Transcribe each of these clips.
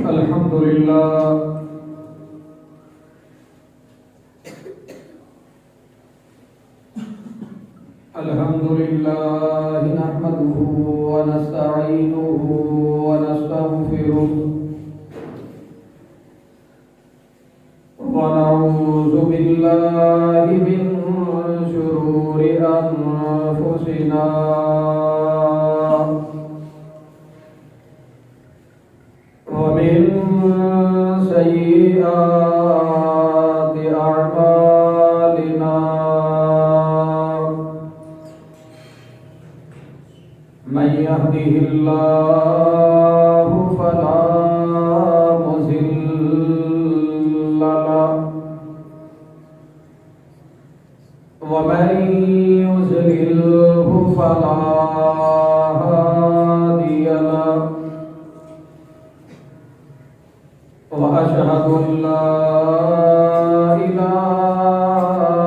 الحمد لله نحمده ونستعينه ونستغفره ونعوذ بالله من شرور أنفسنا ومن سيئات أعمالنا من يهده الله فلا مضل له ومن يضلله فلا هادي له وأشهد أن لا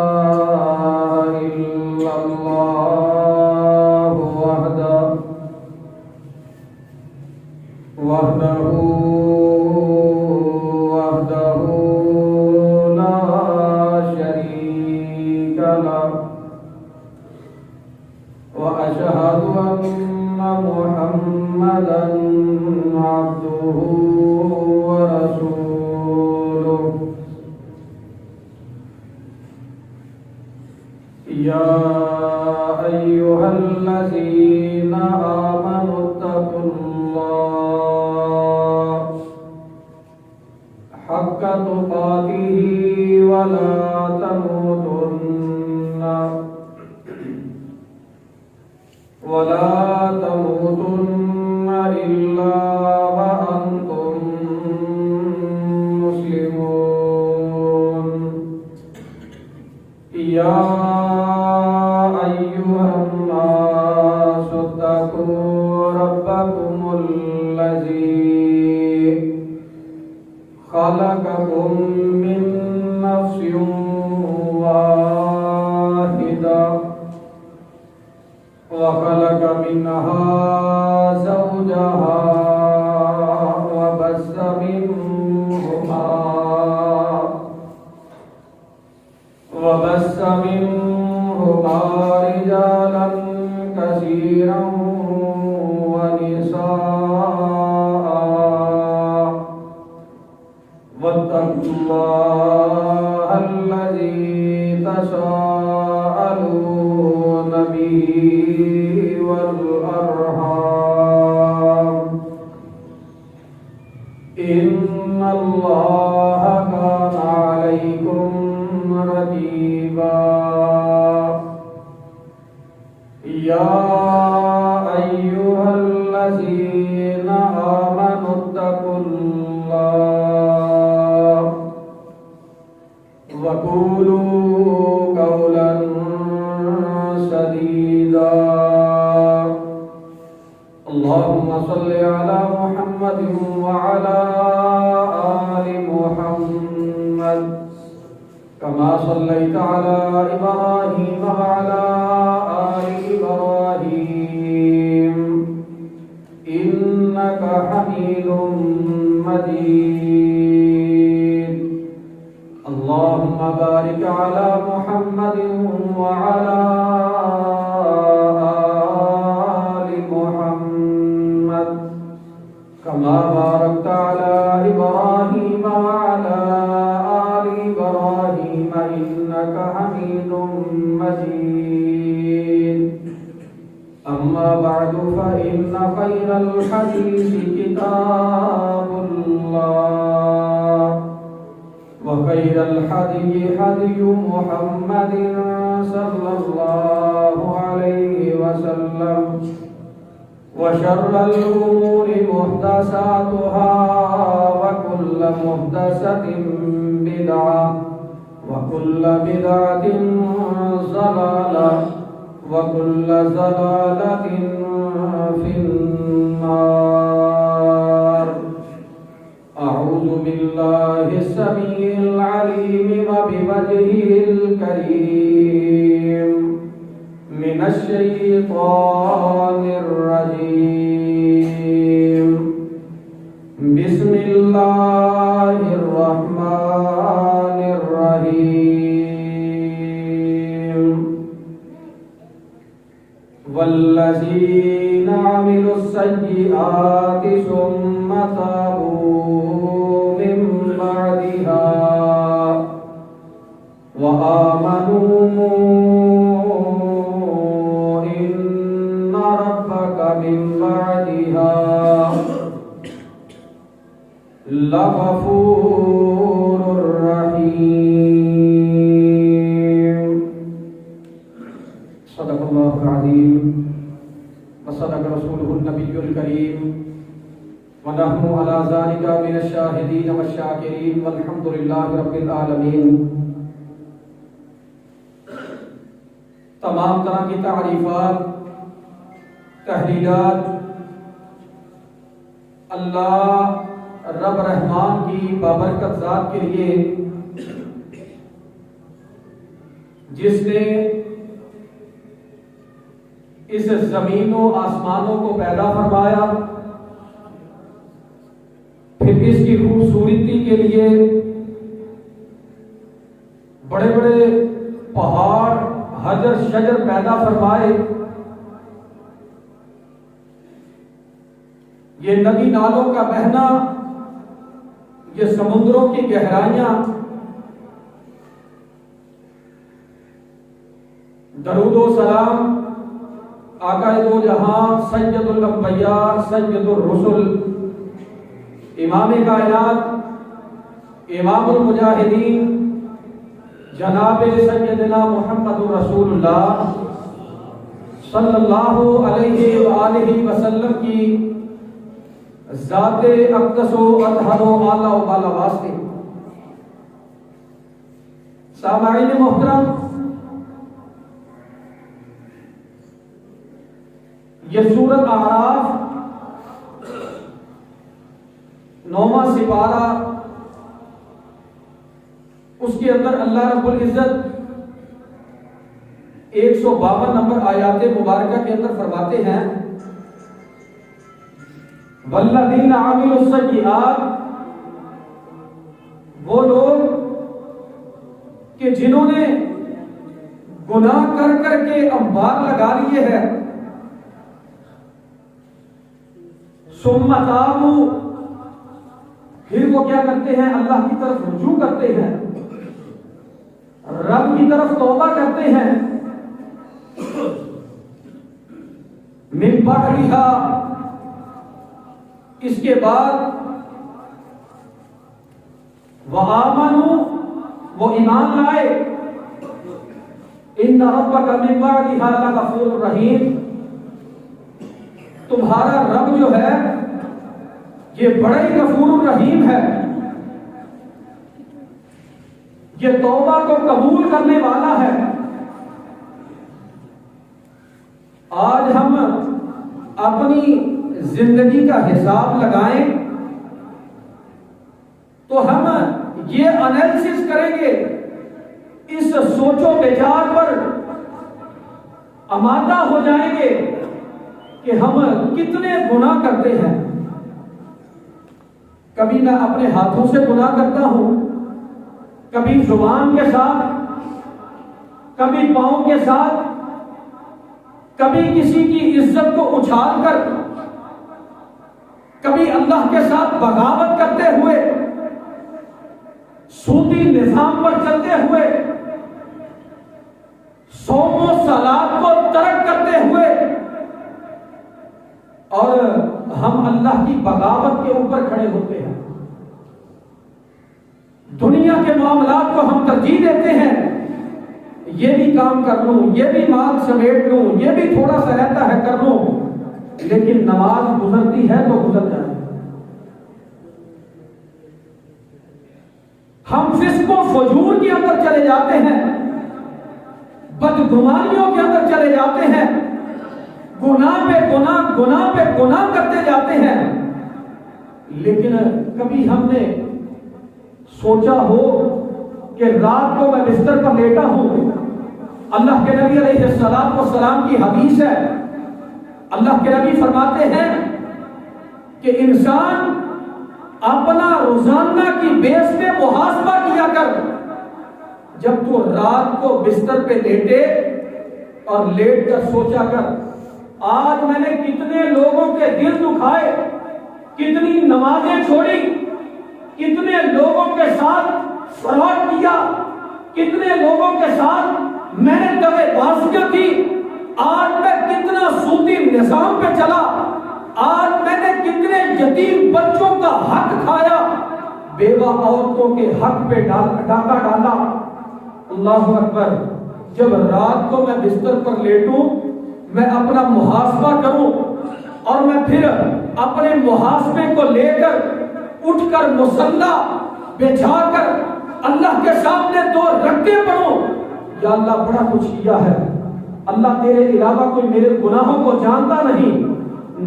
إله إلا الله وحده لا شريك له وأشهد أن محمدا عبده ورسوله يا أيها الذين آمنوا اتقوا الله حق تقاته ولا تموتن إلا وأنتم مسلمون يا أيها الناس اتقوا ربكم الذي خلقكم من نفس واحدة وخلق منها زوجها وبث منهما رجالا كثيرا ونساء واتقوا الله الذي تساءلون به والأرحام إن الله كان عليكم رقيبا يا أيها الذين آمنوا اتقوا الله وقولوا قولا سديدا اللهم صل على محمد وعلى آل محمد كما صليت على إبراهيم وعلى آل إبراهيم إنك حميد مجيد اللهم بارك على محمد وعلى آل محمد كما باركت على إبراهيم وعلى آل إبراهيم إنك حميد مجيد أما بعد فإن خير الحديث كتاب الله وخير الحدي حدي محمد صلى الله عليه وسلم وشر الأمور محدثاتها وكل محدثة بدعة وكل بدعة ضلالة وكل ضلالة في النار أعوذ بالله السميع العليم وبوجهه الكريم من الشيطان الرجيم بسم الله الصالحات ثم تابوا من بعدها وآمنوا إن ربك من بعدها لغفور رحيم. صدق الله العظيم وصدق رسوله النبي الكريم ونحن على ذلك من الشاهدين والشاكرين والحمد لله رب العالمين. تمام طرح کی تعریفات، تحلیلات اللہ رب رحمان کی بابرکت ذات کے لیے، جس نے اس زمین و آسمانوں کو پیدا فرمایا، پھر اس کی خوبصورتی کے لیے بڑے بڑے پہاڑ، حجر شجر پیدا فرمائے، یہ ندی نالوں کا بہنا، یہ سمندروں کی گہرائیاں، درود و سلام آقا دو جہاں سید الانبیاء سید الرسل امام کائنات امام المجاہدین جناب سیدنا محمد رسول اللہ صلی اللہ علیہ وآلہ وسلم کی ذات اقدس و اطہر و اعلیٰ و بالا واسطے. سامعین محترم، یہ سورۃ اعراف 9واں سپارہ، اس کے اندر اللہ رب العزت 152 نمبر آیات مبارکہ کے اندر فرماتے ہیں والذین عملوا السیئات، وہ لوگ کہ جنہوں نے گناہ کر کر کے انبار لگا لیے ہیں، ثم تابوا، پھر وہ کیا کرتے ہیں؟ اللہ کی طرف رجوع کرتے ہیں، رب کی طرف توبہ کرتے ہیں، من بعدها، اس کے بعد وآمنوا، وہ ایمان لائے، ان ربک من بعدها لغفور رحیم، تمہارا رب جو ہے یہ بڑا ہی غفور الرحیم ہے، یہ توبہ کو قبول کرنے والا ہے. آج ہم اپنی زندگی کا حساب لگائیں تو ہم یہ انالیسس کریں گے، اس سوچ و بچار پر آمادہ ہو جائیں گے کہ ہم کتنے گناہ کرتے ہیں. کبھی میں اپنے ہاتھوں سے گناہ کرتا ہوں، کبھی زبان کے ساتھ، کبھی پاؤں کے ساتھ، کبھی کسی کی عزت کو اچھال کر، کبھی اللہ کے ساتھ بغاوت کرتے ہوئے، سودی نظام پر چلتے ہوئے، صوم و صلات کو ترک کرتے ہوئے، اور ہم اللہ کی بغاوت کے اوپر کھڑے ہوتے ہیں. دنیا کے معاملات کو ہم ترجیح دیتے ہیں، یہ بھی کام کر لوں، یہ بھی مال سمیٹ لوں، یہ بھی تھوڑا سا رہتا ہے کر لوں، لیکن نماز گزرتی ہے تو گزر جائے. ہم فسق و فجور کے اندر چلے جاتے ہیں، بدگمانیوں کے اندر چلے جاتے ہیں، گناہ پہ گناہ، گناہ پہ گناہ کرتے جاتے ہیں. لیکن کبھی ہم نے سوچا ہو کہ رات کو میں بستر پر لیٹا ہوں، اللہ کے نبی علیہ السلام کی حدیث ہے، اللہ کے نبی فرماتے ہیں کہ انسان اپنا روزانہ کی بیس پہ محاسبہ کیا کر. جب تو رات کو بستر پہ لیٹے اور لیٹ کر سوچا کر آج میں نے کتنے لوگوں کے دل دکھائے، کتنی نمازیں چھوڑی، کتنے لوگوں کے ساتھ فراڈ کیا، کتنے لوگوں کے ساتھ میں نے دغے بازیاں کی، آج میں کتنا سودی نظام پہ چلا، آج میں نے کتنے یتیم بچوں کا حق کھایا، بیوہ عورتوں کے حق پہ ڈاکہ ڈالا۔ اللہ اکبر۔ جب رات کو میں بستر پر لیٹوں، میں اپنا محاسبہ کروں اور میں پھر اپنے محاسبے کو لے کر اٹھ کر مصلی بچھا کر اللہ کے سامنے 2 رکعتیں پڑھوں، یا اللہ بڑا کچھ کیا ہے، اللہ تیرے علاوہ کوئی میرے گناہوں کو جانتا نہیں،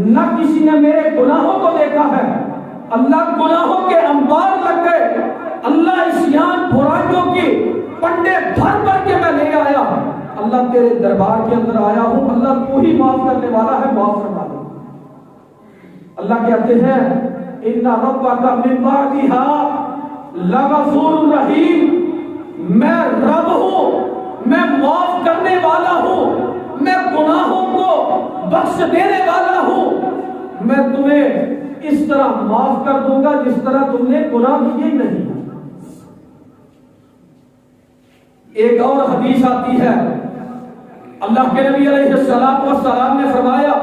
نہ کسی نے میرے گناہوں کو دیکھا ہے، اللہ گناہوں کے انبار لگ گئے، اللہ عصیان برائیوں کی پنڈے بھر بھر کے میں لے آیا، اللہ تیرے دربار کے اندر آیا ہوں، اللہ تو ہی معاف کرنے والا ہے، معاف فرما دے۔ اللہ کہتے ہیں ان ربک من بعدها لغفور رحیم، میں رب ہوں، میں معاف کرنے والا ہوں، میں گناہوں کو بخش دینے والا ہوں، میں تمہیں اس طرح معاف کر دوں گا جس طرح تم نے گناہ کیے ہی نہیں۔ ایک اور حدیث آتی ہے، اللہ کے نبی علیہ السلام نے فرمایا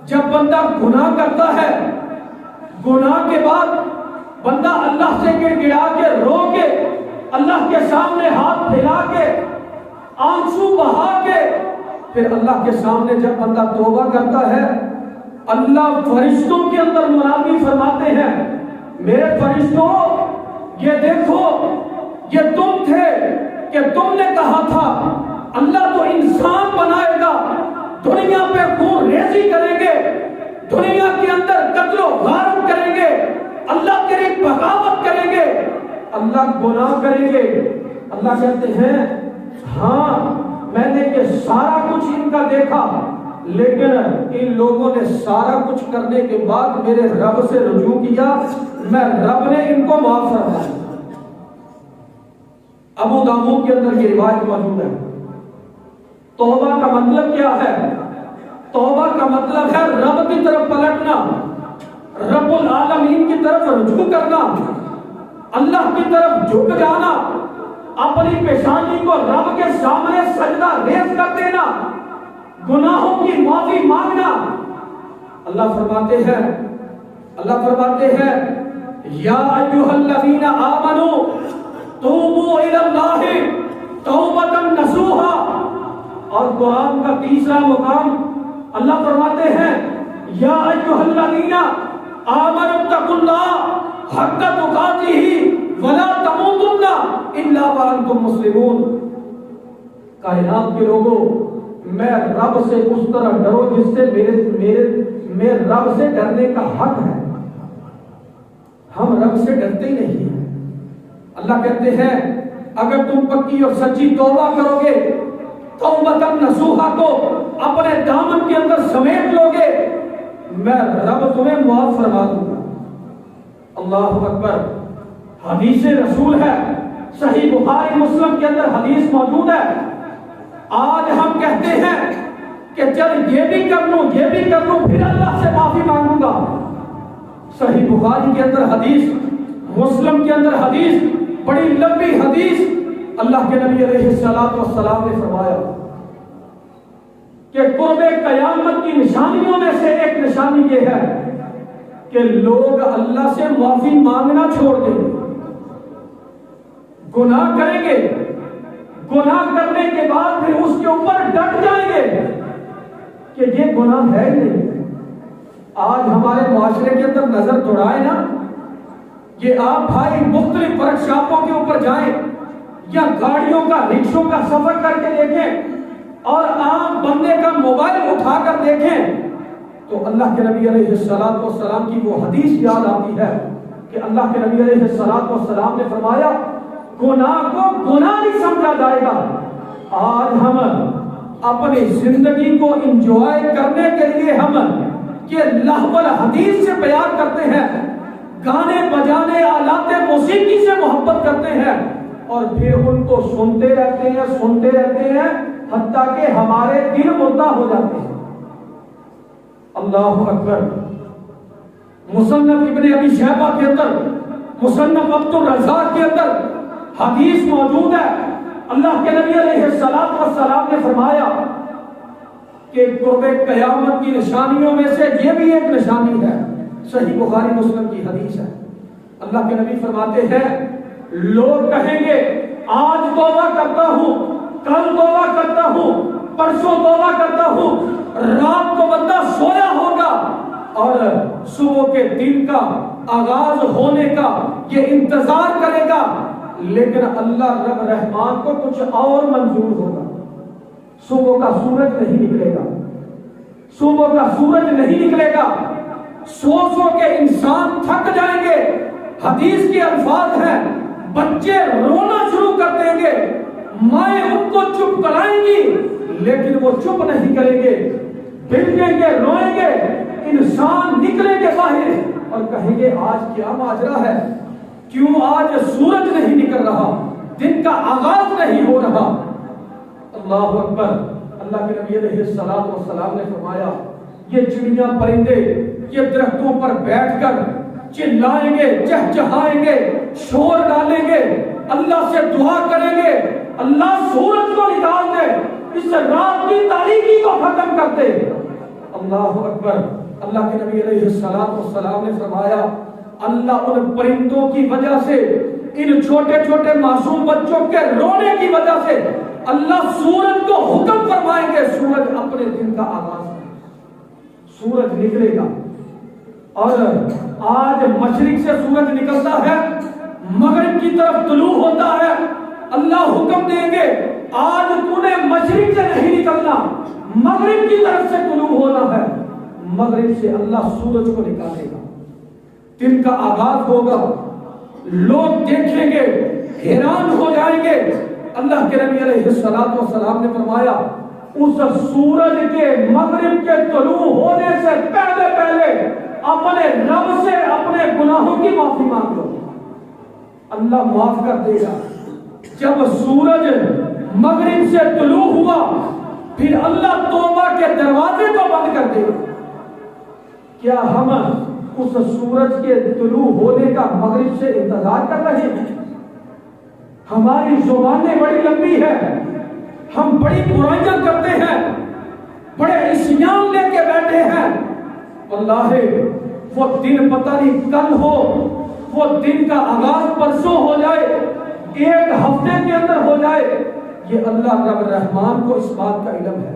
جب بندہ گناہ کرتا ہے، گناہ کے بعد بندہ اللہ سے گڑ گڑا کے رو کے اللہ کے سامنے ہاتھ پھیلا کے آنسو بہا کے پھر اللہ کے سامنے جب بندہ توبہ کرتا ہے، اللہ فرشتوں کے اندر منادی فرماتے ہیں میرے فرشتوں یہ دیکھو یہ تم تھے کہ تم نے کہا تھا اللہ تو انسان بنائے گا، دنیا پہ خون ریزی کریں گے، دنیا کے اندر قتل و غارت کریں گے، اللہ تیری بغاوت کریں گے، اللہ گناہ کریں گے۔ اللہ کہتے ہیں ہاں میں نے یہ سارا کچھ ان کا دیکھا، لیکن ان لوگوں نے سارا کچھ کرنے کے بعد میرے رب سے رجوع کیا، میں رب نے ان کو معاف فرمایا۔ ابو داؤد کے اندر یہ روایت موجود ہے۔ توبہ کا مطلب کیا ہے؟ توبہ کا مطلب ہے رب کی طرف پلٹنا، رب العالمین کی طرف رجوع کرنا، اللہ کی طرف جھک جانا، اپنی پیشانی کو رب کے سامنے سجدہ ریز کر دینا، گناہوں کی معافی مانگنا۔ اللہ فرماتے ہیں یا ایھا الذین آمنوا توبوا الی اللہ توبۃ نصوحا، اور قرآن کا تیسرا مقام اللہ فرماتے ہیں یا ایھا الذین آمنوا اتقوا اللہ حق تقاتہ ولا تموتن الا وانتم مسلمون۔ کائنات کے لوگوں، میں رب سے اس طرح ڈرو جس سے میرے رب سے ڈرنے کا حق ہے۔ ہم رب سے ڈرتے ہی نہیں ہیں۔ اللہ کہتے ہیں اگر تم پکی اور سچی توبہ کرو گے، توبۃ نصوحا کو اپنے دامن کے اندر سمیٹ لو گے، میں رب تمہیں معاف فرما دوں گا۔ اللہ اکبر۔ حدیث رسول ہے، صحیح بخاری مسلم کے اندر حدیث موجود ہے۔ آج ہم کہتے ہیں کہ چل یہ بھی کر لوں پھر اللہ سے معافی مانگوں گا۔ صحیح بخاری کے اندر حدیث، مسلم کے اندر حدیث، بڑی لمبی حدیث، اللہ کے نبی علیہ السلام نے فرمایا کہ قرب قیامت کی نشانیوں میں سے ایک نشانی یہ ہے کہ لوگ اللہ سے معافی مانگنا چھوڑ دیں گے، گناہ کریں گے، گناہ کرنے کے بعد پھر اس کے اوپر ڈٹ جائیں گے کہ یہ گناہ ہے ہی نہیں۔ آج ہمارے معاشرے کے اندر نظر دوڑائے نا، یہ آپ بھائی مختلف ورک شاپوں کے اوپر جائیں یا گاڑیوں کا رکشوں کا سفر کر کے دیکھیں اور عام بندے کا موبائل اٹھا کر دیکھیں تو اللہ کے نبی علیہ السلام کی وہ حدیث یاد آتی ہے کہ اللہ کے نبی علیہ السلام نے فرمایا گناہ کو گناہ نہیں سمجھا جائے گا۔ آج ہم اپنی زندگی کو انجوائے کرنے کے لیے ہم یہ لہو الحدیث سے پیار کرتے ہیں، گانے بجانے آلات موسیقی سے محبت کرتے ہیں اور پھر ان کو سنتے رہتے ہیں حتیٰ کہ ہمارے دل مردہ ہو جاتے ہیں۔ اللہ اکبر. مصنف ابن ابی شیبہ کے اندر، مصنف عبد الرزاق کے اندر حدیث موجود ہے. اللہ کے نبی علیہ السلام نے فرمایا کہ قرب قیامت کی نشانیوں میں سے یہ بھی ایک نشانی ہے. صحیح بخاری مسلم کی حدیث ہے. اللہ کے نبی فرماتے ہیں لوگ کہیں گے آج توبہ کرتا ہوں، کل توبہ کرتا ہوں، پرسوں توبہ کرتا ہوں. رات کو بندہ سویا ہوگا اور صبح کے دن کا آغاز ہونے کا یہ انتظار کرے گا، لیکن اللہ رب رحمان کو کچھ اور منظور ہوگا. صبح کا سورج نہیں نکلے گا، صبح کا سورج نہیں نکلے گا. سو سو کے انسان تھک جائیں گے. حدیث کے الفاظ ہیں بچے رونا شروع کر دیں گے، مائیں ان کو چپ کرائیں گی لیکن وہ چپ نہیں کریں گے، بھڑکیں گے، روئیں گے. انسان نکلیں گے باہر اور کہیں گے آج کیا ماجرا ہے، کیوں آج سورج نہیں نکل رہا، دن کا آغاز نہیں ہو رہا. اللہ اکبر. اللہ کے نبی علیہ السلام نے فرمایا یہ چڑیاں پرندے یہ درختوں پر بیٹھ کر چلائیں گے، چہچہائیں گے، شور ڈالیں گے، اللہ سے دعا کریں گے اللہ سورج کو نکال دے، اس رات کی تاریکی کو ختم کر دے. اللہ اکبر. اللہ کے نبی علیہ السلام نے فرمایا اللہ ان پرندوں کی وجہ سے، ان چھوٹے چھوٹے معصوم بچوں کے رونے کی وجہ سے اللہ سورج کو حکم فرمائیں گے سورج اپنے دن کا آغاز کرے. سورج نکلے گا اور آج مشرق سے سورج نکلتا ہے، مغرب کی طرف طلوع ہوتا ہے. اللہ حکم دیں گے آج تو نے مشرق سے نہیں نکلنا، مغرب کی طرف سے طلوع ہونا ہے. مغرب سے اللہ سورج کو نکالے گا، دن کا آغاز ہوگا. لوگ دیکھیں گے، حیران ہو جائیں گے. اللہ کے نبی علیہ السلام نے فرمایا اس سورج کے مغرب کے طلوع ہونے سے پہلے پہلے اپنے رب سے اپنے گناہوں کی معافی مانگ لو، اللہ معاف کر دے گا. جب سورج مغرب سے طلوع ہوا پھر اللہ توبہ کے دروازے کو بند کر دے گا. کیا ہم اس سورج کے طلوع ہونے کا مغرب سے انتظار کر رہے ہیں؟ ہماری زبانیں بڑی لمبی ہے، ہم بڑی برائیاں کرتے ہیں، بڑے عصیان لے کے بیٹھے ہیں. اللہ وہ دن پتہ نہیں کل ہو، وہ دن کا آغاز پرسوں ہو جائے، ایک ہفتے کے اندر ہو جائے، یہ اللہ رب رحمان کو اس بات کا علم ہے.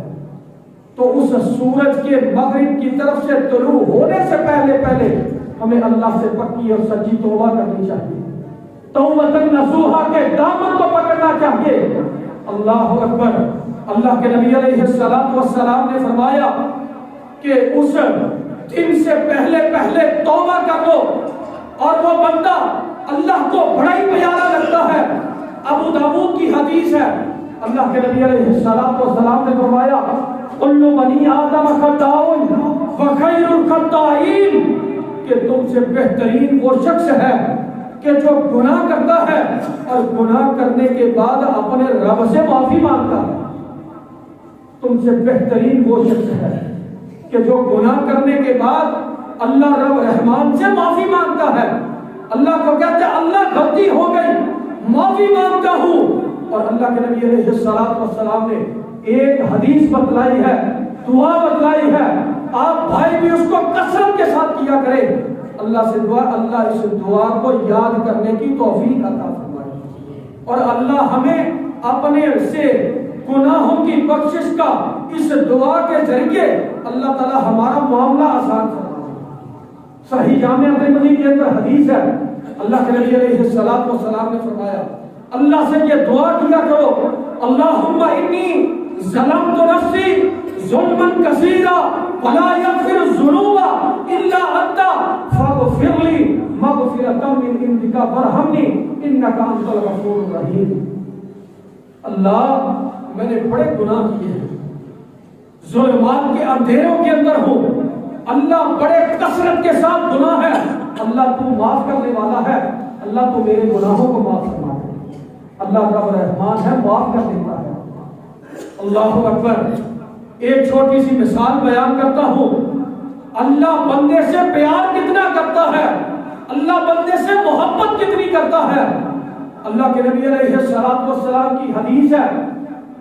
تو اس سورج کے مغرب کی طرف سے طلوع ہونے سے پہلے پہلے ہمیں اللہ سے پکی اور سچی توبہ کرنی چاہیے، توبۃ نصوحہ کے دامن کو پکڑنا چاہیے. اللہ اکبر. اللہ کے نبی علیہ السلام نے فرمایا کہ اس دن سے پہلے پہلے توبہ کر لو اور وہ بندہ اللہ کو بڑا ہی پیارا لگتا ہے. ابو داؤد کی حدیث ہے، اللہ کے نبی علیہ السلام نے فرمایا کل بنی آدم خطاؤن وخیر الخطائین، کہ تم سے بہترین وہ شخص ہے کہ جو گناہ کرتا ہے اور گناہ کرنے کے بعد اپنے رب سے معافی مانگتا ہے. تم سے بہترین وہ شخص ہے کہ جو گناہ کرنے کے بعد اللہ رب رحمان سے معافی مانگتا ہے. اللہ کو کہتے ہیں اللہ غلطی ہو گئی، معافی مانگتا ہوں. اور اللہ کے نبی علیہ السلام نے ایک حدیث بتلائی ہے، دعا بتلائی ہے، آپ بھائی بھی اس کو کثرت کے ساتھ کیا کریں. اللہ سے دعا اللہ اس دعا کو یاد کرنے کی توفیق عطا فرمائے اور اللہ ہمیں اپنے سے گناہوں کی بخشش کا اس دعا کے ذریعے اللہ تعالی ہمارا معاملہ آسان فرمائے. صحیح جامع ترمذی کے اندر حدیث ہے، اللہ کے نبی علیہ السلام نے فرمایا اللہ سے یہ دعا کیا کرو اللہم انی ظلمت نفسی ظلما کثیرا ولا یغفر الذنوب الا انت فاغفر لی مغفرۃ من عندک وارحمنی انک انت الغفور الرحیم. اللہ میں نے بڑے گناہ کیے ہیں، ظلمات کے اندھیروں کے اندر ہوں، اللہ بڑے کثرت کے ساتھ گناہ ہے، اللہ تو معاف کرنے والا ہے، اللہ تو میرے گناہوں کو معاف فرما دے. اللہ رب رحمان ہے، معاف کر دیتا ہے. اللہ اکبر. ایک چھوٹی سی مثال بیان کرتا ہوں. اللہ بندے سے پیار کتنا کرتا ہے، اللہ بندے سے محبت کتنی کرتا ہے۔ اللہ کے نبی علیہ الصلوۃ والسلام کی حدیث ہے،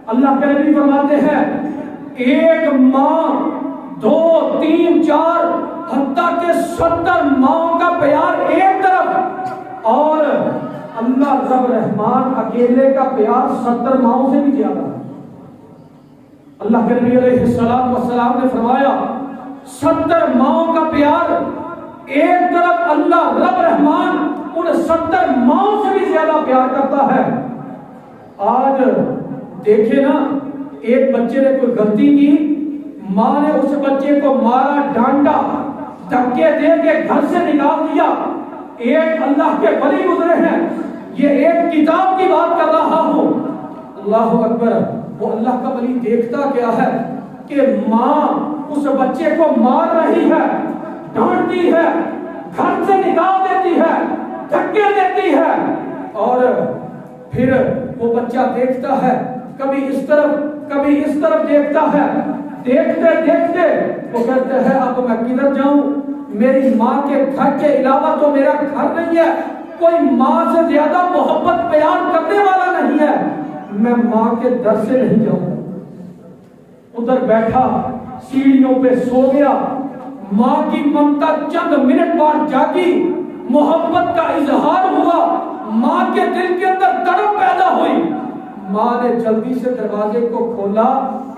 اللہ کے نبی فرماتے ہیں ایک ماں 2 3 4 حتیٰ کہ 70 ماؤں کا پیار ایک طرف، اور اللہ رب رحمان اکیلے کا پیار 70 ماؤں سے بھی زیادہ ہے۔ اللہ کے نبی علیہ الصلوۃ والسلام نے فرمایا 70 ماؤں کا پیار ایک طرف، اللہ رب رحمان ان 70 ماؤں سے بھی زیادہ پیار کرتا ہے۔ آج دیکھیں نا، ایک بچے نے کوئی غلطی کی، ماں نے اس بچے کو مارا، ڈانٹا، دھکے دے کے گھر سے نکال دیا۔ ایک اللہ کے ولی گزرے ہیں، یہ ایک کتاب کی بات کر رہا ہوں، اللہ اکبر، وہ اللہ کا ولی دیکھتا کیا ہے کہ ماں اس بچے کو مار رہی ہے، ڈانٹتی ہے، گھر سے نکال دیتی ہے، دھکے دیتی ہے، اور پھر وہ بچہ دیکھتا ہے، کبھی اس طرف کبھی اس طرف دیکھتا ہے، دیکھتے دیکھتے وہ کہتے ہیں اب میں کدھر جاؤں، میری ماں کے گھر کے علاوہ تو میرا گھر نہیں ہے، کوئی ماں سے زیادہ محبت پیار کرنے والا نہیں ہے، میں ماں کے در سے نہیں جاؤں۔ ادھر بیٹھا سیڑھیوں پہ سو گیا، ماں کی ممتا چند منٹ بعد جاگی، محبت کا اظہار ہوا، ماں کے دل کے اندر تڑپ پیدا ہوئی۔ ماں نے جلدی سے دروازے کو کھولا،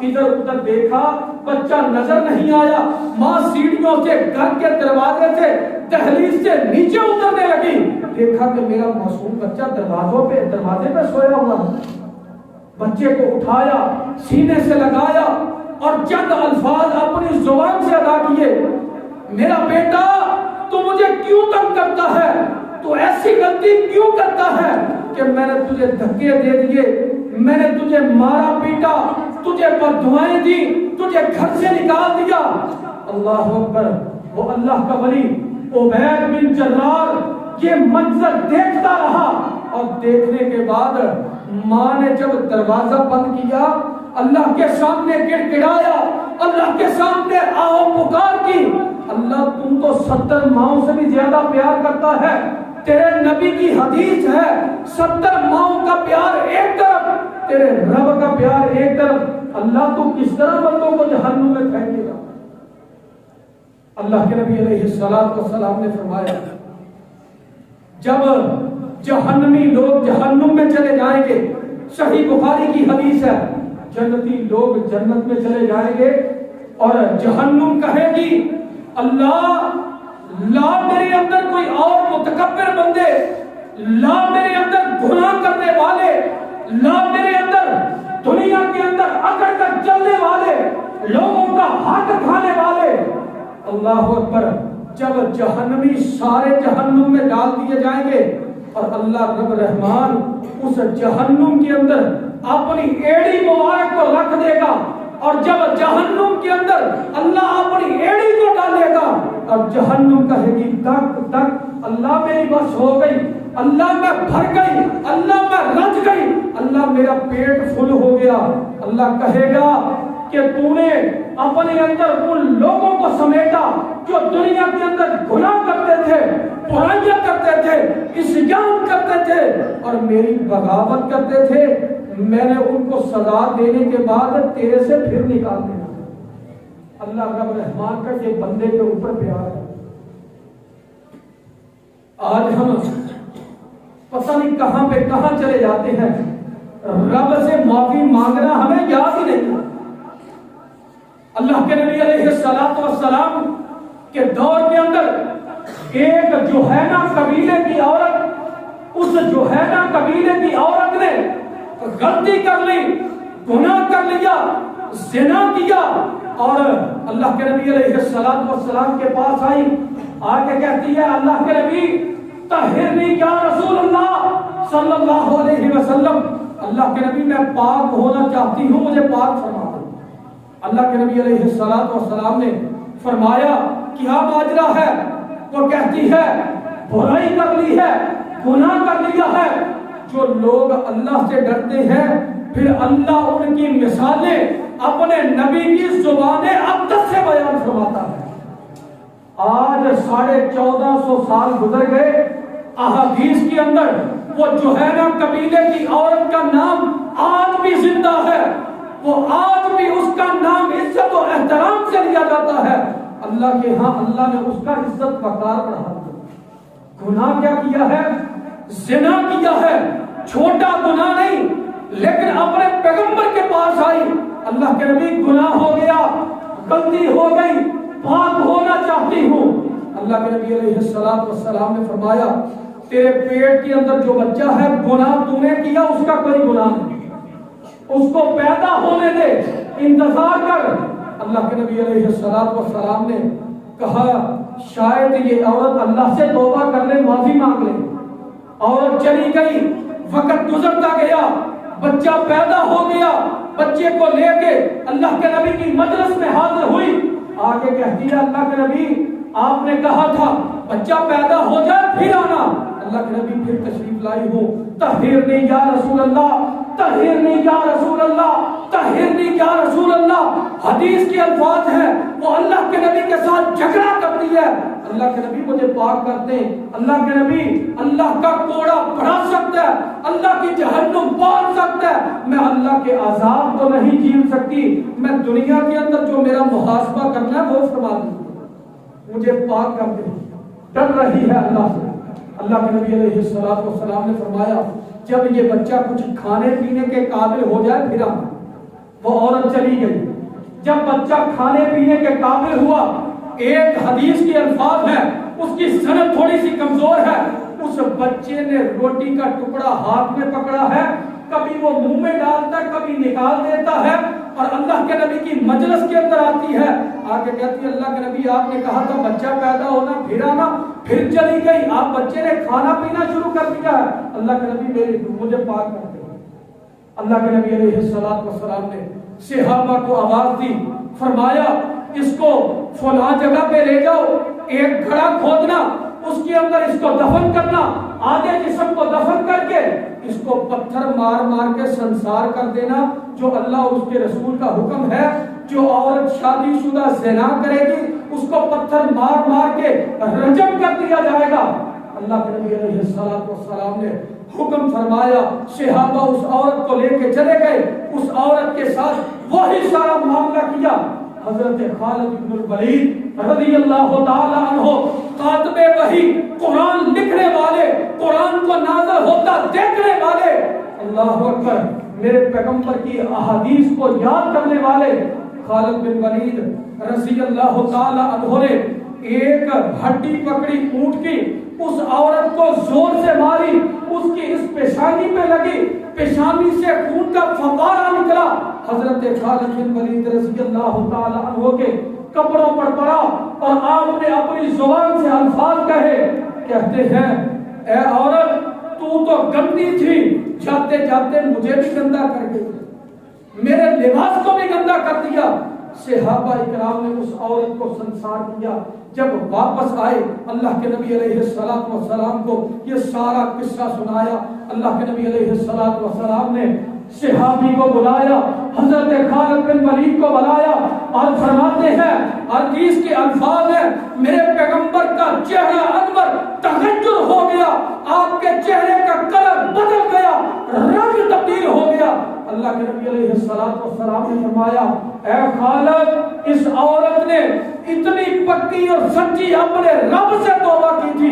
ادھر ادھر دیکھا، بچہ نظر نہیں آیا، ماں سیڑھیوں سے گھر کے دروازے سے دہلیز سے نیچے اترنے لگی، دیکھا کہ میرا معصوم بچہ دروازے پہ سویا ہوا ہے۔ بچے کو اٹھایا، سینے سے لگایا اور چند الفاظ اپنی زبان سے ادا کیے، میرا بیٹا تو مجھے کیوں تنگ کرتا ہے، تو ایسی غلطی کیوں کرتا ہے کہ میں نے تجھے دھکے دے دیے، میں نے تجھے مارا پیٹا، تجھے بددعائیں دی، تجھے گھر سے نکال دیا۔ اللہ اکبر، وہ اللہ کا ولی عبید بن جرار یہ منظر دیکھتا رہا، اور دیکھنے کے بعد ماں نے جب دروازہ بند کیا، اللہ کے سامنے گڑگڑایا، اللہ کے سامنے آہو پکار کی، اللہ تم تو 70 ماؤں سے بھی زیادہ پیار کرتا ہے، تیرے نبی کی حدیث ہے 70 ماؤں کا پیار ایک طرف، تیرے رب کا پیار ایک طرف، اللہ تو کس طرح بندوں کو جہنم میں پھینکے گا۔ اللہ کے نبی علیہ الصلوۃ والسلام نے فرمایا جب جہنمی لوگ جہنم میں چلے جائیں گے، صحیح بخاری کی حدیث ہے، جنتی لوگ جنت میں چلے جائیں گے اور جہنم کہے گی اللہ لا میرے اندر کوئی اور متکبر بندے، لا میرے اندر گناہ کرنے والے، لا میرے اندر دنیا کے اندر اکڑ کر چلنے والے، لوگوں کا حق کھانے والے۔ اللہ اکبر، جب جہنمی سارے جہنم میں ڈال دیے جائیں گے اور اللہ رب رحمان اس جہنم کے اندر اپنی ایڑی مبارک کو رکھ دے گا، اور جب جہنم کے اندر اللہ اپنی ایڑی کو ڈالے گا اور جہنم کہے گی تک تک، اللہ میری بس ہو گئی، اللہ میں بھر گئی، اللہ میں رج گئی، اللہ میرا پیٹ فل ہو گیا۔ اللہ کہے گا کہ تو نے اپنے اندر ان لوگوں کو سمیٹا جو دنیا کے اندر گناہ کرتے تھے، برائیاں کرتے تھے، عصیان کرتے تھے اور میری بغاوت کرتے تھے، میں نے ان کو سزا دینے کے بعد تیرے سے پھر نکال دینا۔ اللہ رب رحمان کا یہ بندے کے اوپر پیار ہے۔ آج ہم پتہ نہیں کہاں پہ کہاں چلے جاتے ہیں، رب سے معافی مانگنا ہمیں یاد ہی نہیں۔ اللہ کے نبی علیہ الصلوۃ والسلام کے دور کے اندر ایک جوہینہ قبیلے کی عورت، اس جوہینہ قبیلے کی عورت نے غلطی کر لی، گناہ کر لیا، زنا کیا، اور اللہ کے نبی علیہ الصلوۃ والسلام کے پاس آئی، آ کے کہتی ہے اللہ کے نبی طہرنی یا رسول اللہ صلی اللہ علیہ وسلم، اللہ کے نبی میں پاک ہونا چاہتی ہوں، مجھے پاک فرما دو۔ اللہ کے نبی علیہ الصلوۃ والسلام نے فرمایا کیا ماجرا ہے؟ وہ کہتی ہے برائی کر لی ہے، گناہ کر لیا ہے۔ جو لوگ اللہ سے ڈرتے ہیں پھر اللہ ان کی مثالیں اپنے نبی کی زبان اقدس سے بیان فرماتا ہے۔ آج 1450 سال گزر گئے، احادیث کے اندر وہ جوہینہ قبیلے کی عورت کا نام آج بھی زندہ ہے، وہ آج بھی اس کا نام عزت و احترام سے لیا جاتا ہے۔ اللہ کے ہاں اللہ نے اس کا عزت وقار بڑھا دیا۔ گناہ کیا کیا ہے؟ زنا کیا ہے، چھوٹا گناہ نہیں، لیکن اپنے پیغمبر کے پاس آئی، اللہ کے نبی گناہ ہو گیا، غلطی ہو گئی، پاک ہونا چاہتی ہوں۔ اللہ کے نبی علیہ السلام نے فرمایا تیرے پیٹ کے اندر جو بچہ ہے، گناہ تو نے کیا، اس کا کوئی گناہ نہیں، اس کو پیدا ہونے دے، انتظار کر۔ اللہ کے نبی علیہ السلام نے کہا شاید یہ عورت اللہ سے توبہ کر لے، معافی مانگ لے۔ عورت چلی گئی، وقت گزرتا گیا، بچہ پیدا ہو گیا، بچے کو لے کے اللہ کے نبی کی مجلس میں حاضر ہوئی، آگے کہتی ہے اللہ کے نبی آپ نے کہا تھا بچہ پیدا ہو جائے پھر آنا۔ اللہ کے نبی پھر تشریف لائی ہوں، طہرنی یا رسول اللہ، طہرنی یا رسول اللہ، طہرنی یا رسول اللہ۔ حدیث کے الفاظ ہیں، وہ اللہ کے نبی کے ساتھ جھگڑا کرتی ہے، اللہ کے نبی مجھے پاک کر دیں، اللہ کے نبی اللہ کا کوڑا بڑھا سکتا ہے، اللہ کی جہنم باندھ سکتا ہے، میں اللہ کے عذاب تو نہیں جھیل سکتی، میں دنیا کے اندر جو میرا محاسبہ کرنا ہے وہ فرما دوں، مجھے پاک کر دیں، ڈر رہی ہے اللہ سے۔ اللہ کے نبی علیہ السلام نے فرمایا جب یہ بچہ کچھ کھانے پینے کے قابل ہو جائے پھر آنا۔ وہ عورت چلی گئی، جب بچہ کھانے پینے کے قابل ہوا، ایک حدیث کے الفاظ ہے، اس کی سند تھوڑی سی کمزور ہے، اس بچے نے روٹی کا ٹکڑا ہاتھ میں پکڑا ہے، کبھی وہ منہ میں ڈالتا ہے، کبھی نکال دیتا ہے، اور اللہ کے نبی کی مجلس کے اندر آتی ہے، آگے کہتی ہے اللہ کے نبی آپ نے کہا تھا بچہ پیدا ہونا پھر آنا، پھر چلی گئی، آپ بچے نے کھانا پینا شروع کر دیا ہے، اللہ کے نبی مجھے پاک کر دے۔ اللہ کے نبی علیہ السلام نے صحابہ کو آواز دی، فرمایا اس کو فلاں جگہ پہ لے جاؤ، ایک گھڑا کھودنا، اس کے اندر اس کو دفن کرنا، آدھے جسم کو دفن کر کے اس کو پتھر مار مار کے سنسار کر دینا، جو اللہ اور اس کے رسول کا حکم ہے، جو عورت شادی شدہ زنا کرے گی اس کو پتھر مار مار کے رجم کر دیا جائے گا۔ اللہ کے نبی علیہ السلام نے حکم فرمایا، صحابہ اس عورت کو لے کے چلے گئے، اس عورت کے ساتھ وہی سارا معاملہ کیا۔ حضرت خالد بن الولید رضی اللہ تعالی عنہ کاتب وحی، قرآن لکھنے والے، قرآن کو نازل ہوتا دیکھنے والے، اللہ اکبر، میرے پیغمبر کی احادیث کو یاد کرنے والے خالد بن ولید رضی اللہ تعالی عنہ نے ایک ہڈی پکڑی اونٹ کی، اس عورت کو زور سے ماری، اس کی اس پیشانی پہ لگی، پیشانی سے خون کا فوارہ نکلا، حضرت خالد بن ولید رضی اللہ تعالی عنہ کے کپڑوں پر پڑا، اور آپ نے اپنی زبان سے الفاظ کہے، کہتے ہیں اے عورت تو گندی تھی، جاتے جاتے مجھے بھی گندا کر گئی، میرے لباس کو بھی گندا کر دیا۔ صحابہ اکرام نے اس عورت کو سنسار کیا، جب واپس آئے اللہ کے نبی علیہ السلام کو یہ سارا قصہ سنایا، اللہ کے نبی علیہ السلام نے صحابی کو بلایا، حضرت خالد بن ولید کو بلایا، اور فرماتے ہیں حدیث کے الفاظ ہیں میرے پیغمبر کا چہرہ انور تغیر ہو گیا، آپ کے چہرے کا کلر بدل گیا، رنگ تبدیل ہو گیا۔ اللہ کے نبی علیہ السلام نے فرمایا اے خالد، اس عورت نے اتنی پکی اور سچی اپنے رب سے توبہ کی تھی،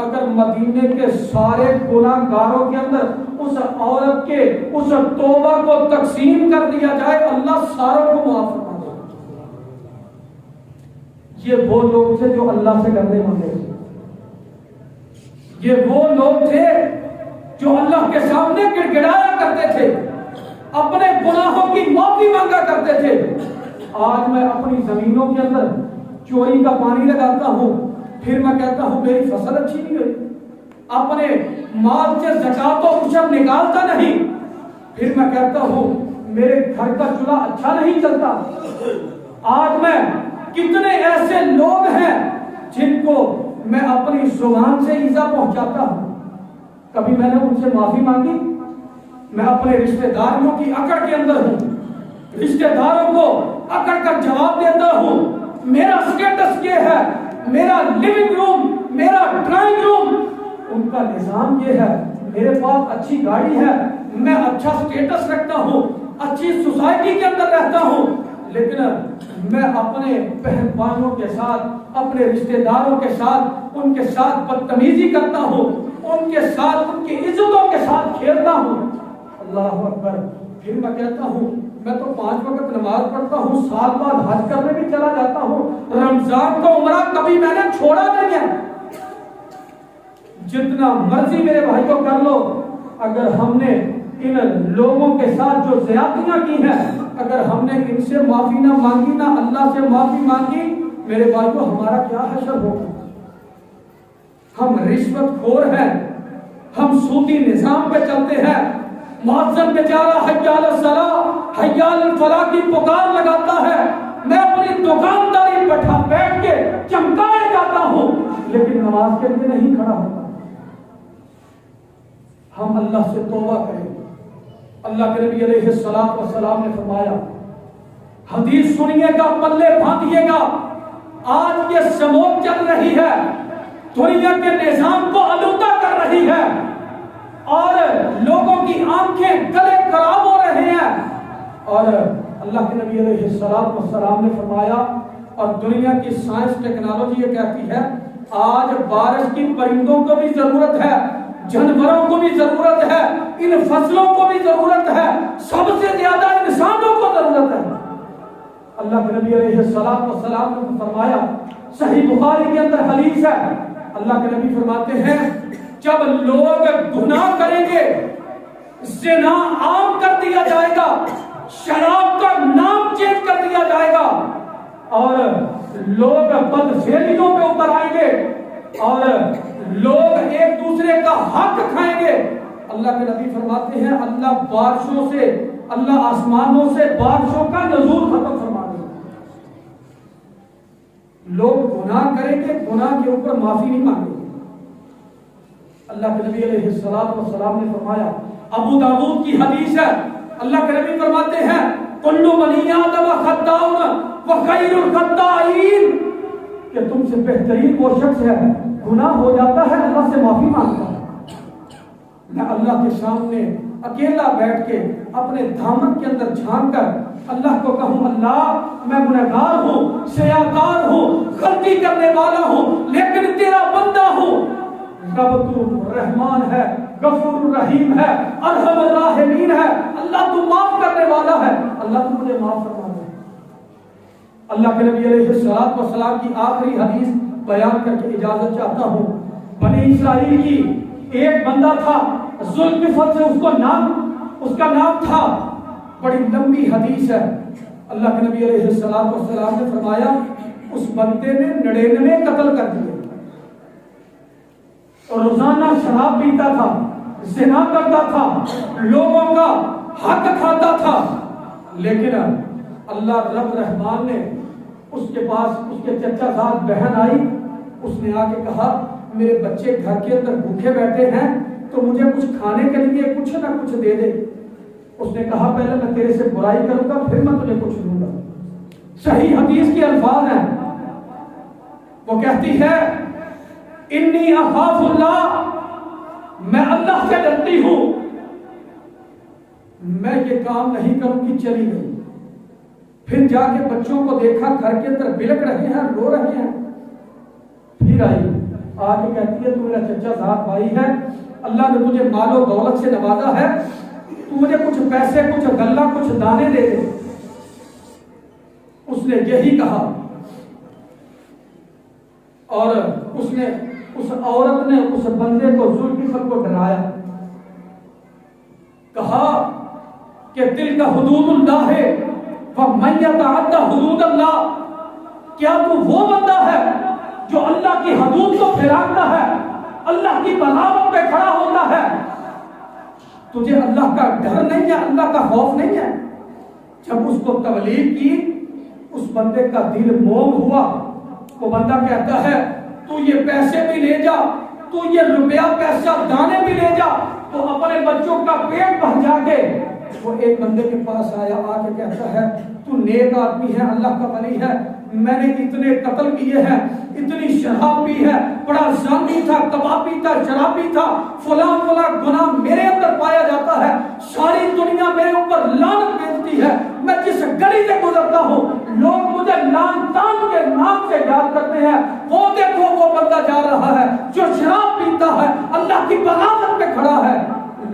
اگر مدینے کے سارے گناہ گاروں کے اندر اس عورت کے اس توبہ کو تقسیم کر دیا جائے، اللہ ساروں کو معاف فرما دے۔ یہ وہ لوگ تھے جو اللہ سے ڈرنے والے تھے، یہ وہ لوگ تھے جو اللہ کے سامنے گڑگڑایا کرتے تھے، اپنے گناہوں کی معافی مانگا کرتے تھے۔ آج میں اپنی زمینوں کے اندر چوری کا پانی لگاتا ہوں، پھر میں کہتا ہوں میری فصل اچھی نہیں ہوئی، اپنے مال سے زکات و عشر نکالتا نہیں، پھر میں کہتا ہوں میرے گھر کا چولہا اچھا نہیں چلتا۔ آج میں کتنے ایسے لوگ ہیں جن کو میں اپنی زبان سے ایذا پہنچاتا ہوں، کبھی میں نے ان سے معافی مانگی؟ میں اپنے رشتہ داروں کی اکڑ کے اندر ہوں، رشتہ داروں کو اکڑ کر جواب دیتا ہوں، میرا سٹیٹس یہ ہے، میرا لیونگ روم، میرا ڈرائنگ روم، ان کا نظام یہ ہے، میرے پاس اچھی گاڑی ہے، میں اچھا سٹیٹس رکھتا ہوں، اچھی سوسائٹی کے اندر رہتا ہوں، لیکن میں اپنے بہن بھائیوں کے ساتھ، اپنے رشتہ داروں کے ساتھ، ان کے ساتھ بدتمیزی کرتا ہوں، ان کے ساتھ، ان کی عزتوں کے ساتھ کھیلتا ہوں۔ اللہ اکبر۔ پھر میں کہتا ہوں میں تو 5 وقت نماز پڑھتا ہوں، سال بعد حج کرنے بھی چلا جاتا ہوں، رمضان کا عمرہ کبھی میں نے چھوڑا نہیں ہے۔ جتنا مرضی میرے بھائی کو کر لو، اگر ہم نے ان لوگوں کے ساتھ جو زیادتیاں کی ہیں، اگر ہم نے ان سے معافی نہ مانگی، نہ اللہ سے معافی مانگی، میرے بھائی کو ہمارا کیا حشر ہوگا؟ ہم رشوت خور ہیں، ہم سودی نظام پہ چلتے ہیں، مؤذن بیچارہ حی علی الصلاۃ حی علی الفلاح کی پکار لگاتا ہے، میں اپنی دکانداری بیٹھ کے چمکائے جاتا ہوں، لیکن نماز کے لیے نہیں کھڑا ہوتا۔ ہم اللہ سے توبہ کریں۔ اللہ کے نبی علیہ الصلوۃ والسلام نے فرمایا، حدیث سنیے گا، پلے باندھیے گا، آج یہ سموگ چل رہی ہے، دنیا کے نظام کو آلودہ کر رہی ہے، اور لوگوں کی آنکھیں گلے خراب ہو رہے ہیں، اور اللہ کے نبی علیہ الصلوۃ والسلام نے فرمایا، اور دنیا کی سائنس ٹیکنالوجی یہ کہتی ہے، آج بارش کی پرندوں کو بھی ضرورت ہے، جانوروں کو بھی ضرورت ہے، ان فصلوں کو بھی ضرورت ہے، سب سے زیادہ انسانوں کو ضرورت ہے۔ اللہ کے نبی علیہ الصلوۃ والسلام نے فرمایا، صحیح بخاری کے اندر حدیث ہے، اللہ کے نبی فرماتے ہیں، جب لوگ گناہ کریں گے، زنا عام کر دیا جائے گا، شراب کا نام چینج کر دیا جائے گا، اور لوگ بدفعلیوں پہ اتر آئیں گے، اور لوگ ایک دوسرے کا حق کھائیں گے، اللہ کے نبی فرماتے ہیں اللہ بارشوں سے، اللہ آسمانوں سے بارشوں کا نزول ختم فرما دے گا۔ لوگ گناہ کریں گے، گناہ کے اوپر معافی نہیں مانگیں گے۔ اللہ کے نبی علیہ الصلوۃ والسلام نے فرمایا، ابو داؤد کی حدیث ہے، اللہ کے نبی فرماتے ہیں، کل بنی آدم خطاء وخیر الخطائین، کہ تم سے بہترین وہ شخص ہے گناہ ہو جاتا ہے اللہ سے معافی مانگتا ہے۔ میں اللہ کے سامنے اکیلا بیٹھ کے اپنے دامن کے اندر جھانک کر اللہ کو کہوں، اللہ میں گنہگار ہوں، سیاکار ہوں، غلطی کرنے والا ہوں، لیکن تیرا بندہ ہوں، رب تو رحمان ہے، غفور الرحیم ہے، ارحم الراحمین ہے، اللہ تو معاف کرنے والا ہے، اللہ تو مجھے معاف فرما دے۔ اللہ کے نبی علیہ الصلوۃ والسلام کی آخری حدیث بیان کر کے اجازت چاہتا ہوں۔ بنی اسرائیل کی ایک بندہ تھا، ذوالکفل سے اس کا نام تھا، بڑی لمبی حدیث ہے۔ اللہ کے نبی علیہ الصلوۃ والسلام نے فرمایا، اس بندے نے 99 قتل کر دیے، اور روزانہ شراب پیتا تھا، زنا کرتا تھا، لوگوں کا حق کھاتا تھا، لیکن اللہ رب رحمان نے اس کے پاس، اس کے چچا زاد بہن آئی، اس نے آ کے کہا، میرے بچے گھر کے اندر بھوکے بیٹھے ہیں، تو مجھے کچھ کھانے کے لیے کچھ نہ کچھ دے دے۔ اس نے کہا، پہلے میں تیرے سے برائی کروں گا، پھر میں تجھے کچھ دوں گا۔ صحیح حدیث کے الفاظ ہیں، وہ کہتی ہے، انی اخاف اللہ، میں اللہ سے ڈرتی ہوں، میں یہ کام نہیں کروں گی، چلی گئی۔ پھر جا کے بچوں کو دیکھا گھر کے اندر بلک رہے ہیں، رو رہے ہیں، پھر آئی آ کے کہتی ہے، تو میرا چچا زاد بھائی ہے، اللہ نے تجھے مال و دولت سے نوازا ہے، تو مجھے کچھ پیسے، کچھ غلہ، کچھ دانے دے دے۔ اس نے یہی کہا، اور اس عورت نے اس بندے کو، ذوالکفل کو ڈرایا، کہا کہ دل کا حدود اللہ ہے، وَمَن يَتَعَدَّ حُدُودَ اللَّهِ، کیا تو وہ بندہ ہے جو اللہ کی حدود کو پھیلاتا ہے، اللہ کی بغاوت پہ کھڑا ہوتا ہے؟ تجھے اللہ کا ڈر نہیں ہے، اللہ کا خوف نہیں ہے؟ جب اس کو تبلیغ کی، اس بندے کا دل موم ہوا۔ وہ بندہ کہتا ہے، تو یہ پیسے بھی لے جا، تو یہ روپیہ پیسہ دانے بھی لے جا، تو اپنے بچوں کا پیٹ بھر جا کے۔ وہ ایک بندے کے پاس آیا، آ کے کہتا ہے، تو نیک آدمی ہے، اللہ کا ولی ہے، میں نے اتنے قتل کیے ہیں، اتنی شراب پی ہے، بڑا زانی تھا، کبابی تھا، شرابی تھا، فلاں فلاں گناہ میرے اندر پایا جاتا ہے، ساری دنیا میرے اوپر لعنت بھیجتی ہے، میں جس گلی سے گزرتا ہوں لوگ مجھے لعن تان کے نام سے یاد کرتے ہیں، وہ دیکھو وہ بندہ جا رہا ہے جو شراب پیتا ہے، اللہ کی بغاوت پہ کھڑا ہے،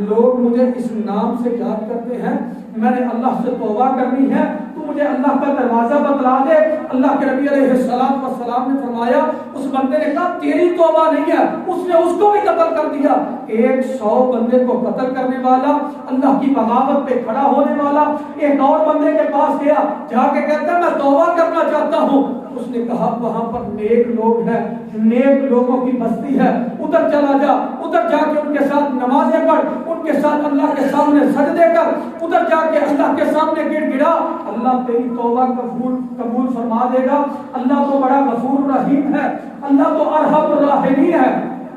لوگ مجھے اس نام سے یاد کرتے ہیں۔ میں نے اللہ سے توبہ کرنی ہے، تو مجھے اللہ کا دروازہ بتلا دے۔ اللہ کے نبی علیہ السلام نے فرمایا، اس بندے نے کہا تیری توبہ نہیں ہے، اس نے اس کو بھی قتل کر دیا۔ 100 بندے کو قتل کرنے والا، اللہ کی بغاوت پہ کھڑا ہونے والا، ایک اور بندے کے پاس گیا، جا کے کہتا ہے میں توبہ کرنا چاہتا ہوں۔ اس نے کہا وہاں پر نیک لوگ ہیں، نیک لوگوں کی بستی ہے، ادھر چلا جا، ادھر جا کے ان کے ساتھ نمازیں پڑھ، ان کے ساتھ اللہ کے سامنے سجدے کر، ادھر جا کے اللہ کے سامنے گڑ گڑا، اللہ تیری توبہ قبول فرما دے گا۔ اللہ تو بڑا غفور رحیم ہے، اللہ تو ارحم الراحمین ہے۔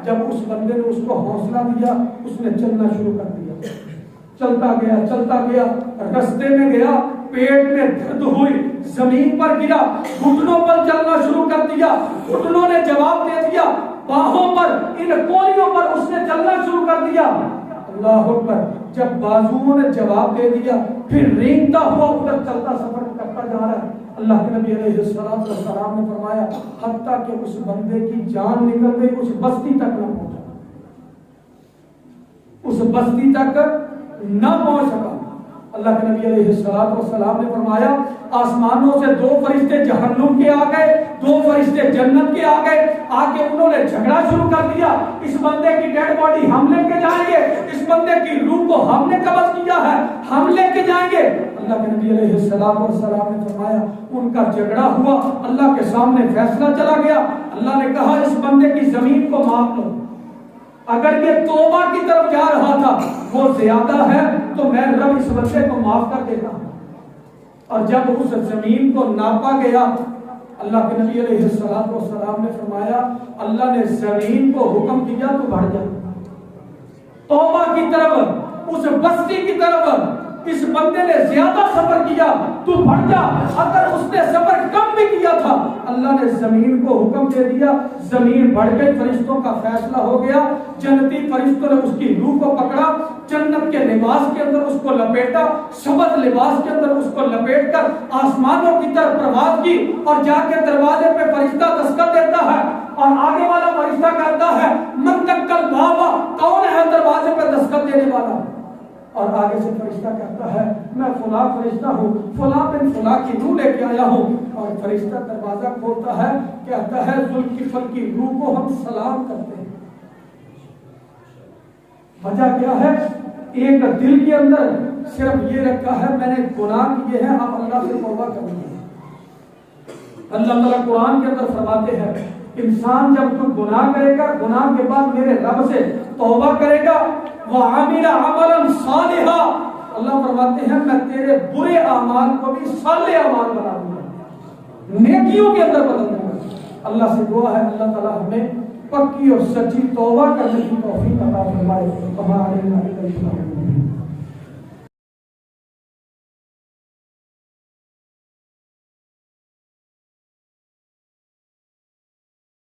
جب اس بندے نے اس کو حوصلہ دیا، اس نے چلنا شروع کر دیا، چلتا گیا، رستے میں گیا، پیٹ میں درد ہوئی، زمین پر گرا، گھٹنوں پر چلنا شروع کر دیا، گھٹنوں نے جواب دے دیا، باہوں پر، ان کولیوں پر اس نے چلنا شروع کر دیا۔ اللہ اکبر، جب بازوؤں نے جواب دے دیا، پھر رینگتا ہوا ادھر چلتا سفر کرتا جا رہا ہے۔ اللہ کے نبی علیہ السلام نے فرمایا حتیٰ کہ اس بندے کی جان نکل گئی، اس بستی تک نہ پہنچا، اس بستی تک نہ پہنچ سکا۔ اللہ کے نبی علیہ السلام نے فرمایا آسمانوں سے 2 فرشتے جہنم کے آ گئے، 2 فرشتے جنت کے آ گئے، آ کے انہوں نے جھگڑا شروع کر دیا، اس بندے کی ڈیڈ باڈی ہم لے کے جائیں گے، اس بندے کی روح کو ہم نے قبض کیا ہے، ہم لے کے جائیں گے۔ اللہ کے نبی علیہ السلام نے فرمایا ان کا جھگڑا ہوا، اللہ کے سامنے فیصلہ چلا گیا، اللہ نے کہا اس بندے کی زمین کو ماپ لو، اگر یہ توبہ کی طرف جا رہا تھا وہ زیادہ ہے تو میں رب اس بندے کو معاف کر دیتا ہوں۔ اور جب اس زمین کو ناپا گیا، اللہ کے نبی علیہ السلام نے فرمایا اللہ نے زمین کو حکم کیا تو بڑھ جا، توبہ کی طرف، اس بستی کی طرف۔ اس بندے نے زیادہ سفر کیا تو بڑھ جا، اگر اس نے سفر کم بھی کیا تھا اللہ نے زمین کو حکم دے دیا، زمین بڑھ گئی، فرشتوں کا فیصلہ ہو گیا، جنتی فرشتوں نے اس کی روح کو پکڑا، جنت کے لباس کے اندر اس کو لپیٹا، سبز لباس کے اندر اس کو لپیٹ کر آسمانوں کی طرف پرواز کی، اور جا کے دروازے پہ فرشتہ دستک دیتا ہے، اور آگے والا فرشتہ کہتا ہے من دقل بابا، کون ہے دروازے پہ دستک دینے والا؟ اور آگے سے فرشتہ کہتا ہے میں فلاں فرشتہ ہوں، فلاں بن فلاں کی روح لے کے آیا ہوں، اور فرشتہ دروازہ کھولتا ہے، کہتا ہے ذوالکفل کی روح کو ہم سلام کرتے ہیں۔ وجہ کیا ہے؟ ایک دل کے اندر صرف یہ رکھا ہے میں نے گناہ کیے ہیں، اب اللہ سے توبہ کرنی ہے۔ اللہ تعالیٰ قرآن کے اندر فرماتے ہیں انسان جب تو گناہ کرے گا، گناہ کے بعد میرے رب سے توبہ کرے گا، وَعَمِلَ عَمَلًا صَالِحًا، اللہ فرماتے ہیں میں تیرے برے اعمال کو بھی صالح اعمال بنا دوں گا، نیکیوں کے اندر بدل دوں گا۔ اللہ سے دعا ہے اللہ تعالیٰ ہمیں پکی اور سچی توبہ کرنے کی توفیق عطا فرمائے۔ ہمارے